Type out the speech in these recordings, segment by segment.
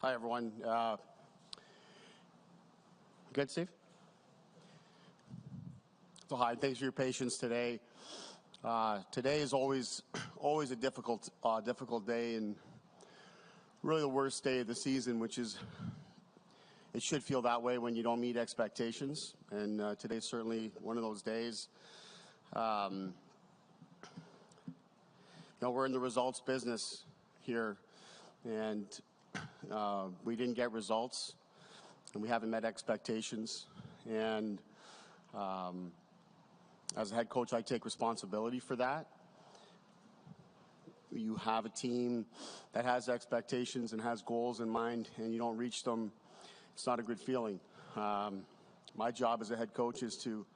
Hi, everyone. Good, Steve? So, hi. Thanks for your patience today. Today is always a difficult day, and really the worst day of the season, which is it should feel that way when you don't meet expectations. And today's certainly one of those days. We're in the results business here, and we didn't get results, and we haven't met expectations. And as a head coach, I take responsibility for that. You have a team that has expectations and has goals in mind, and you don't reach them, it's not a good feeling. My job as a head coach is to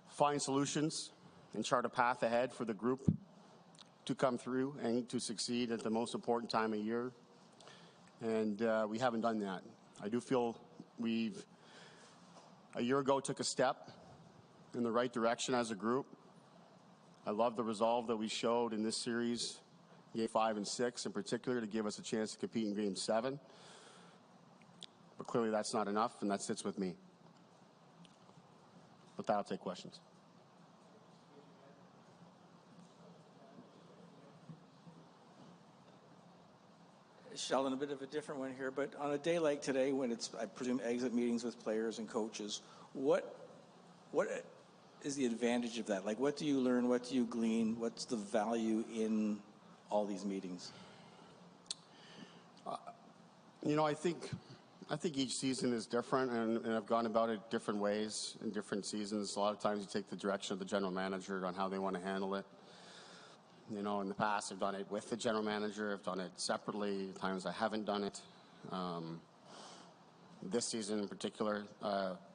find solutions and chart a path ahead for the group to come through and to succeed at the most important time of year. And we haven't done that. I do feel a year ago, took a step in the right direction as a group. I love the resolve that we showed in this series, Game 5 and 6 in particular, to give us a chance to compete in Game 7. But clearly that's not enough, and that sits with me. With that, I'll take questions. Sheldon, a bit of a different one here, but on a day like today, when it's, I presume, exit meetings with players and coaches, what is the advantage of that? Like, what do you learn? What do you glean? What's the value in all these meetings? I think each season is different, and I've gone about it different ways in different seasons. A lot of times you take the direction of the general manager on how they want to handle it. In the past, I've done it with the general manager. I've done it separately. At times I haven't done it. This season in particular,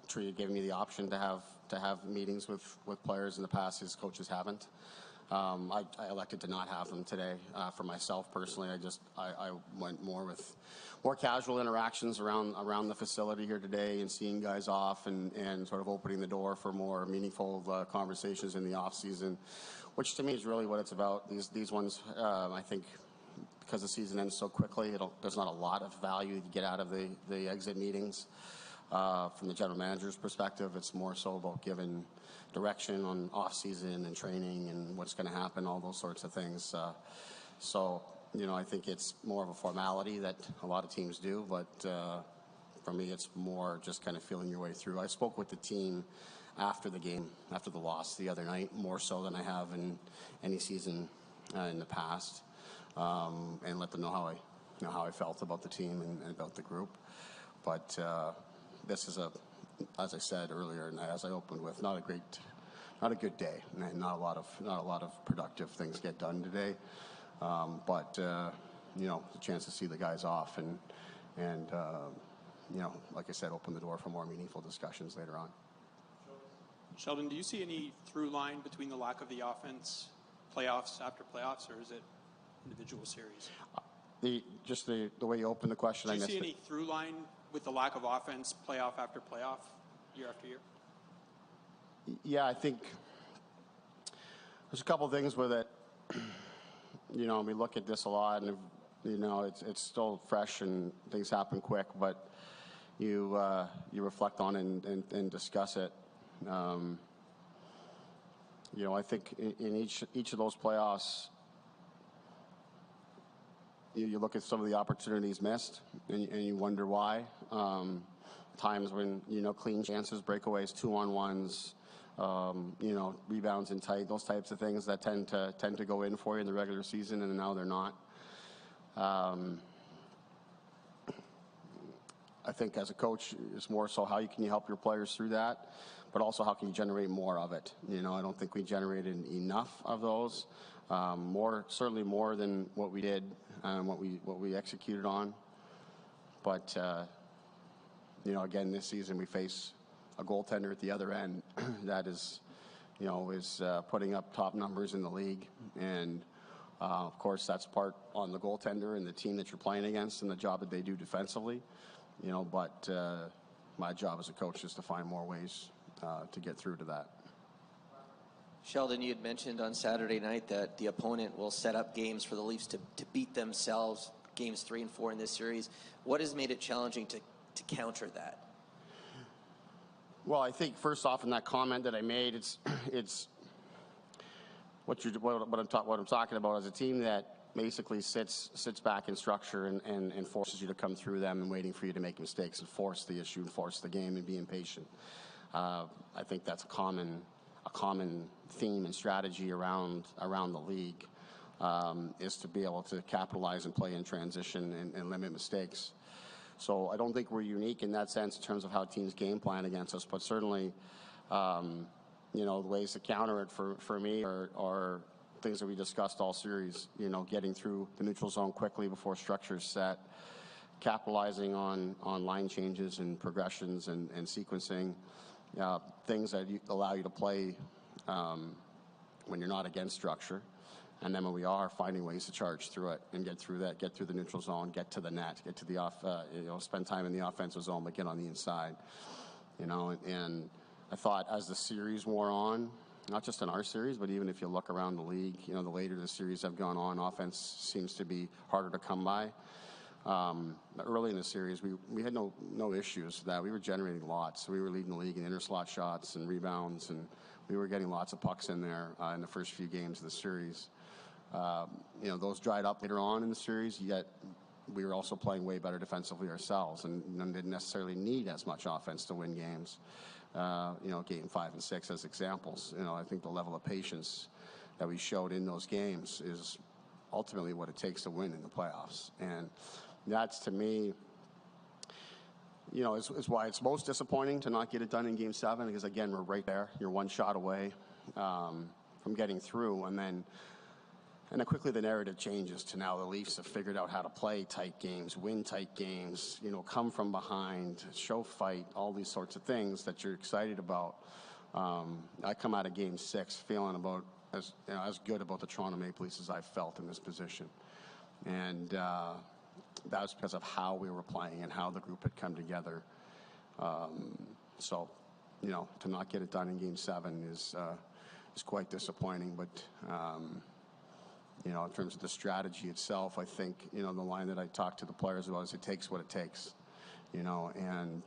Tree gave me the option to have meetings with players. In the past, his coaches haven't. I elected to not have them today. For myself personally, I went more casual interactions around the facility here today, and seeing guys off and sort of opening the door for more meaningful conversations in the off season, which to me is really what it's about. These ones, I think, because the season ends so quickly, there's not a lot of value to get out of the exit meetings. From the general manager's perspective, it's more so about giving direction on off-season and training and what's going to happen, all those sorts of things. I think it's more of a formality that a lot of teams do, but for me, it's more just kind of feeling your way through. I spoke with the team after the game, after the loss the other night, more so than I have in any season in the past, and let them know how I felt about the team and about the group. But this is as I said earlier, and as I opened with, not a good day, and not a lot of productive things get done today. But a chance to see the guys off and like I said, open the door for more meaningful discussions later on. Sheldon, do you see any through line between the lack of the offense, playoffs after playoffs, or is it individual series? The way you opened the question, I missed it. Do you see any through line with the lack of offense, playoff after playoff, year after year? Yeah, I think there's a couple things with it. We look at this a lot, and it's still fresh and things happen quick, but you reflect on it and discuss it. I think in each of those playoffs, you look at some of the opportunities missed, and you wonder why. Times when clean chances, breakaways, 2-on-1s, rebounds in tight, those types of things that tend to go in for you in the regular season, and now they're not. I think as a coach, it's more so how can you help your players through that, but also how can you generate more of it. I don't think we generated enough of those. Certainly more than what we did, what we executed on. But again, this season we face a goaltender at the other end that is putting up top numbers in the league, and of course that's part on the goaltender and the team that you're playing against and the job that they do defensively. But my job as a coach is to find more ways to get through to that. Sheldon, you had mentioned on Saturday night that the opponent will set up games for the Leafs to beat themselves. games 3 and 4 in this series. What has made it challenging to counter that? Well, I think first off in that comment that I made, it's what I'm talking about is a team that basically sits back in structure and forces you to come through them and waiting for you to make mistakes and force the issue and force the game and be impatient. I think that's a common theme and strategy around the league, is to be able to capitalize and play in transition and limit mistakes. So I don't think we're unique in that sense in terms of how teams game plan against us, but certainly, the ways to counter it for me are things that we discussed all series. Getting through the neutral zone quickly before structure is set, capitalizing on line changes and progressions and sequencing, things that allow you to play when you're not against structure. And then when we are, finding ways to charge through it and get through the neutral zone, get to the net, get to the spend time in the offensive zone, but get on the inside. And I thought as the series wore on, not just in our series, but even if you look around the league, the later the series have gone on, offense seems to be harder to come by. Early in the series, we had no issues with that. We were generating lots. We were leading the league in interslot shots and rebounds, and we were getting lots of pucks in there in the first few games of the series. Those dried up later on in the series, yet we were also playing way better defensively ourselves and didn't necessarily need as much offense to win games. Game 5 and 6 as examples. I think the level of patience that we showed in those games is ultimately what it takes to win in the playoffs. And that's, to me, is why it's most disappointing to not get it done in Game 7, because, again, we're right there. You're one shot away from getting through, and then quickly the narrative changes to now the Leafs have figured out how to play tight games, win tight games, come from behind, show fight, all these sorts of things that you're excited about. I come out of Game 6 feeling about as good about the Toronto Maple Leafs as I've felt in this position. And that was because of how we were playing and how the group had come together. So, to not get it done in Game 7 is quite disappointing, but in terms of the strategy itself, I think, the line that I talked to the players about is it takes what it takes, and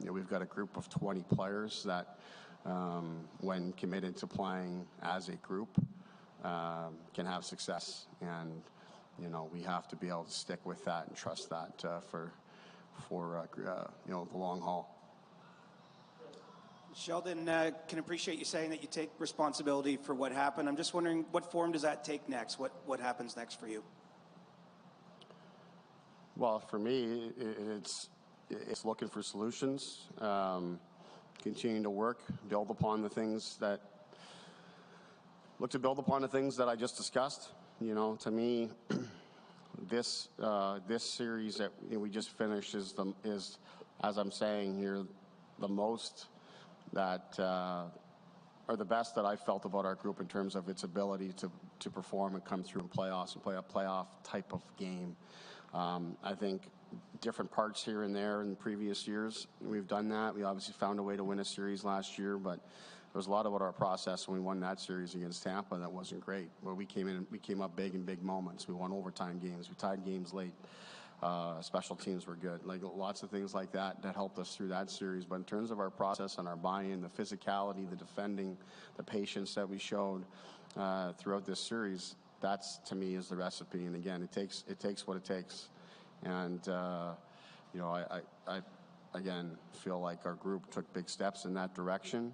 we've got a group of 20 players that, when committed to playing as a group, can have success. And, we have to be able to stick with that and trust that for the long haul. Sheldon, can appreciate you saying that you take responsibility for what happened. I'm just wondering, what form does that take next? What happens next for you? Well, for me, it's looking for solutions, continuing to work, build upon the things that I just discussed. To me, this series that we just finished is as I'm saying here, the most that are the best that I felt about our group in terms of its ability to perform and come through in playoffs and play a playoff type of game. I think different parts here and there in previous years, we've done that. We obviously found a way to win a series last year, but there was a lot about our process when we won that series against Tampa that wasn't great. Where we came up big in big moments. We won overtime games. We tied games late. Special teams were good. Like lots of things like that helped us through that series. But in terms of our process and our buy-in, the physicality, the defending, the patience that we showed throughout this series, that's, to me, is the recipe. And again, it takes what it takes. And I again feel like our group took big steps in that direction,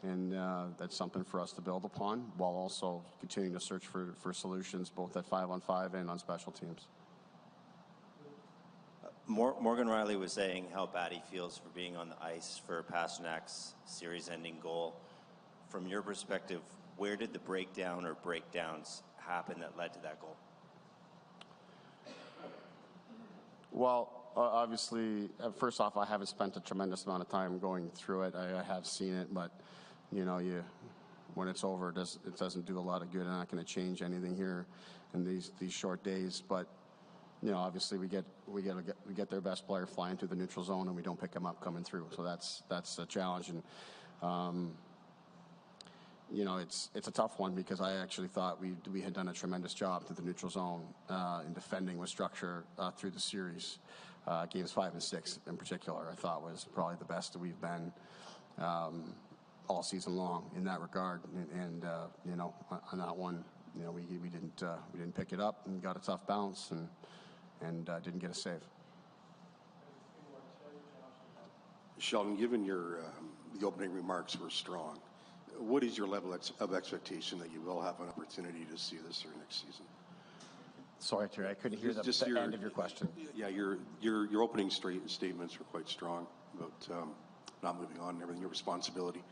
and that's something for us to build upon, while also continuing to search for solutions both at 5-on-5 and on special teams. Morgan Riley was saying how bad he feels for being on the ice for Pasternak's series-ending goal. From your perspective, where did the breakdown or breakdowns happen that led to that goal? Well, obviously, first off, I haven't spent a tremendous amount of time going through it. I have seen it, but when it's over, it doesn't do a lot of good. I'm not going to change anything here in these short days, but obviously we get their best player flying through the neutral zone, and we don't pick him up coming through. So that's a challenge. And it's a tough one because I actually thought we had done a tremendous job to the neutral zone in defending with structure through the series. Games 5 and 6 in particular, I thought was probably the best that we've been all season long in that regard. And on that one, we didn't pick it up and got a tough bounce and didn't get a save. Sheldon, given the opening remarks were strong, what is your level of expectation that you will have an opportunity to see this through next season? Sorry, Terry, I couldn't hear the end of your question. Yeah, your opening statements were quite strong about not moving on and everything, your responsibility.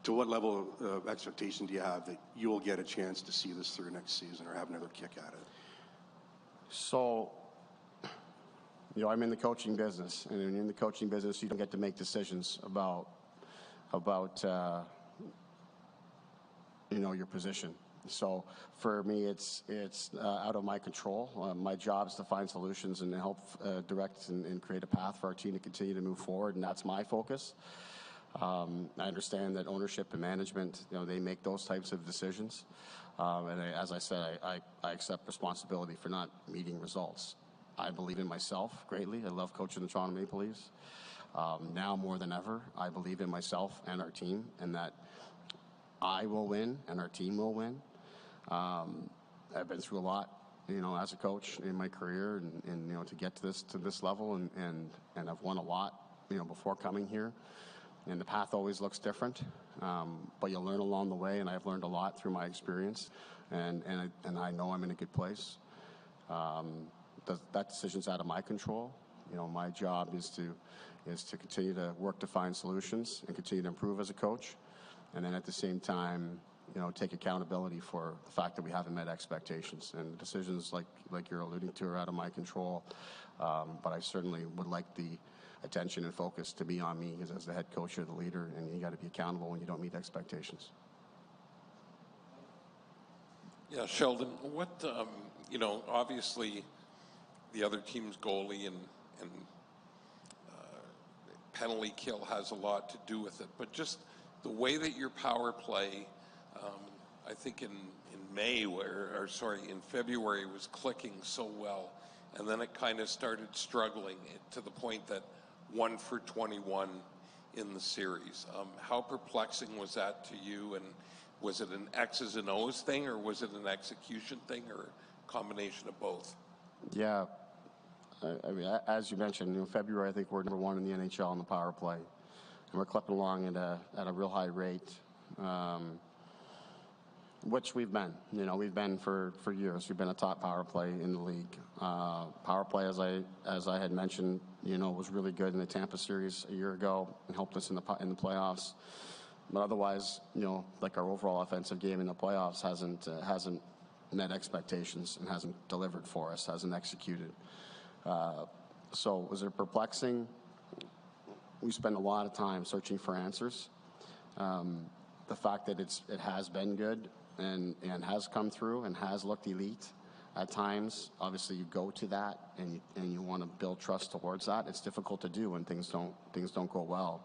To what level of expectation do you have that you will get a chance to see this through next season or have another kick at it? So, I'm in the coaching business, and in the coaching business, you don't get to make decisions about your position. So for me, it's out of my control. My job is to find solutions and help direct and create a path for our team to continue to move forward, and that's my focus. I understand that ownership and management, they make those types of decisions. And as I said, I accept responsibility for not meeting results. I believe in myself greatly. I love coaching the Toronto Maple Leafs. Now more than ever, I believe in myself and our team, and that I will win and our team will win. I've been through a lot, as a coach in my career, and to get to this level, and I've won a lot, before coming here. And the path always looks different, but you'll learn along the way, and I've learned a lot through my experience, and I know I'm in a good place. That decision's out of my control. My job is to continue to work to find solutions and continue to improve as a coach, and then at the same time, take accountability for the fact that we haven't met expectations. And decisions like you're alluding to are out of my control, but I certainly would like the attention and focus to be on me as the head coach or the leader, and you got to be accountable when you don't meet expectations. Yeah, Sheldon, what, obviously the other team's goalie and penalty kill has a lot to do with it, but just the way that your power play, I think in February was clicking so well, and then it kind of started struggling to the point that 1 for 21 in the series. How perplexing was that to you, and was it an X's and O's thing, or was it an execution thing, or a combination of both? Yeah, I mean, as you mentioned, in February, I think we're number 1 in the NHL in the power play, and we're clipping along at a real high rate, which we've been. We've been for years. We've been a top power play in the league. Power play, as I had mentioned, was really good in the Tampa series a year ago and helped us in the playoffs. But otherwise, like our overall offensive game in the playoffs hasn't met expectations and hasn't delivered for us, hasn't executed. So was it perplexing? We spend a lot of time searching for answers. The fact that it has been good and has come through and has looked elite at times, obviously you go to that and you want to build trust towards that. It's difficult to do when things don't go well.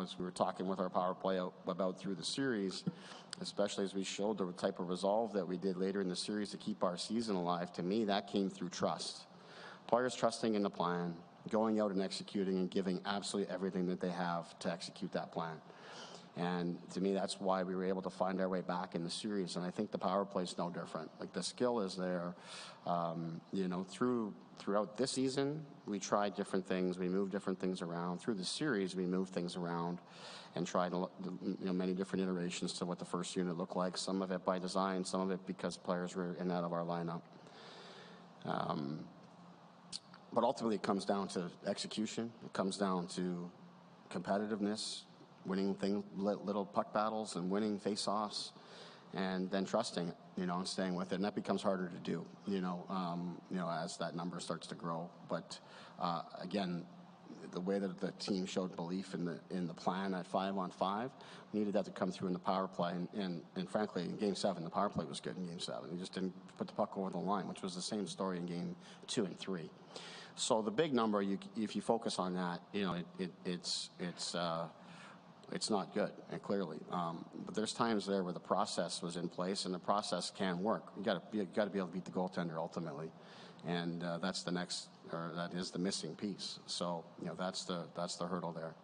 As we were talking with our power play about through the series, especially as we showed the type of resolve that we did later in the series to keep our season alive, to me, that came through trust. Players trusting in the plan, going out and executing and giving absolutely everything that they have to execute that plan. And to me, that's why we were able to find our way back in the series. And I think the power play is no different. Like, the skill is there. Throughout this season, we tried different things. We moved different things around. Through the series, we moved things around and tried many different iterations to what the first unit looked like. Some of it by design, some of it because players were in and out of our lineup. But ultimately, it comes down to execution. It comes down to competitiveness, winning little puck battles and winning face-offs, and then trusting, and staying with it. And that becomes harder to do, as that number starts to grow. But again, the way that the team showed belief in the plan at 5-on-5, we needed that to come through in the power play. And frankly, in Game 7, the power play was good in Game 7. We just didn't put the puck over the line, which was the same story in Game 2 and 3. So the big number, if you focus on that, it's It's not good, and clearly. But there's times there where the process was in place, and the process can work. You got to be able to beat the goaltender ultimately, and that's the next, or that is the missing piece. So that's the hurdle there.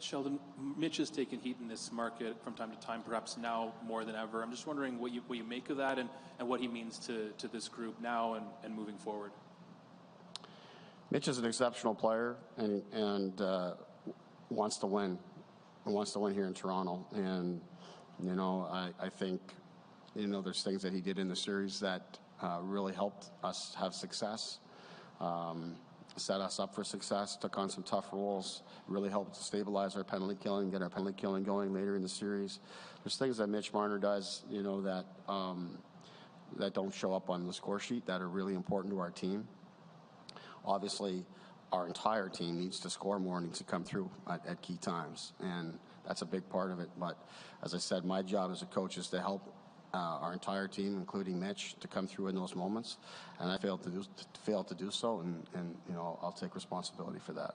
Sheldon, Mitch has taken heat in this market from time to time, perhaps now more than ever. I'm just wondering what you make of that, and what he means to this group now and moving forward. Mitch is an exceptional player and wants to win. He wants to win here in Toronto. And, I think, there's things that he did in the series that really helped us have success, set us up for success, took on some tough roles, really helped stabilize our penalty killing, get our penalty killing going later in the series. There's things that Mitch Barner does, that don't show up on the score sheet that are really important to our team. Obviously, our entire team needs to score more, needs to come through at key times, and that's a big part of it. But as I said, my job as a coach is to help our entire team, including Mitch, to come through in those moments, and I failed to do so, and I'll take responsibility for that.